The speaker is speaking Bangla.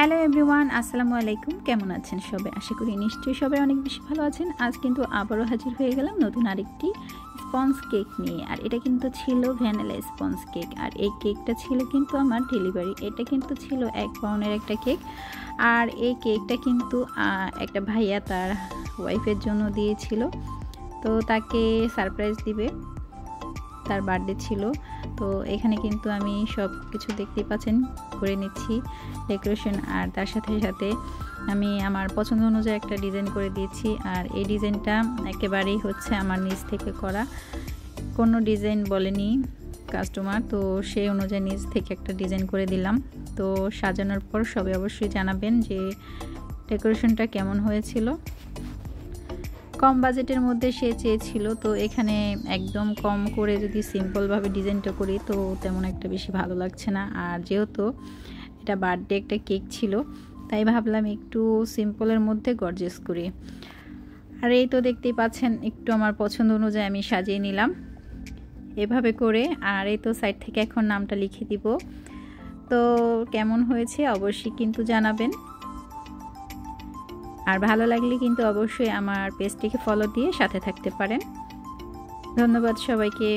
হ্যালো এভরিওয়ান, আসসালামু আলাইকুম। কেমন আছেন সবাই? আশা করি নিশ্চয়ই সবাই অনেক বেশি ভালো আছেন। আজ কিন্তু আবারও হাজির হয়ে গেলাম নতুন আরেকটি স্পঞ্জ কেক নিয়ে। আর এটা কিন্তু ছিল ভ্যানিলা স্পঞ্জ কেক। আর এই কেকটা ছিল কিন্তু আমার ডেলিভারি। এটা কিন্তু ছিল 1 পাউন্ডের একটা কেক। আর এই কেকটা কিন্তু একটা ভাইয়া তার ওয়াইফের জন্য দিয়েছিল। তো তাকে সারপ্রাইজ দিবে, তার বার্থডে ছিল। তো এখানে কিন্তু আমি সব কিছু দেখতেই পাচ্ছেন করে নিচ্ছি ডেকোরেশন। আর তার সাথে সাথে আমি আমার পছন্দ অনুযায়ী একটা ডিজাইন করে দিয়েছি। আর এই ডিজাইনটা একেবারেই হচ্ছে আমার নিজ থেকে করা, কোনো ডিজাইন বলেনি কাস্টমার, তো সেই অনুযায়ী নিজ থেকে একটা ডিজাইন করে দিলাম। তো সাজানোর পর সবাই অবশ্যই জানাবেন যে ডেকোরেশনটা কেমন হয়েছিল। কম বাজেটের মধ্যে সে চেয়েছিল, তো এখানে একদম কম করে যদি সিম্পলভাবে ডিজাইনটা করি তো তেমন একটা বেশি ভালো লাগছে না। আর যেহেতু এটা বার্থডে একটা কেক ছিল, তাই ভাবলাম একটু সিম্পলের মধ্যে গর্জিয়াস করি। আর এই তো দেখতেই পাচ্ছেন একটু আমার পছন্দ অনুযায়ী আমি সাজিয়ে নিলাম এভাবে করে। আর এই তো সাইড থেকে এখন নামটা লিখে দিব। তো কেমন হয়েছে অবশ্যই কিন্তু জানাবেন। আর ভালো লাগলে কিন্তু অবশ্যই আমার পেজটিকে ফলো দিয়ে সাথে থাকতে পারেন। ধন্যবাদ সবাইকে।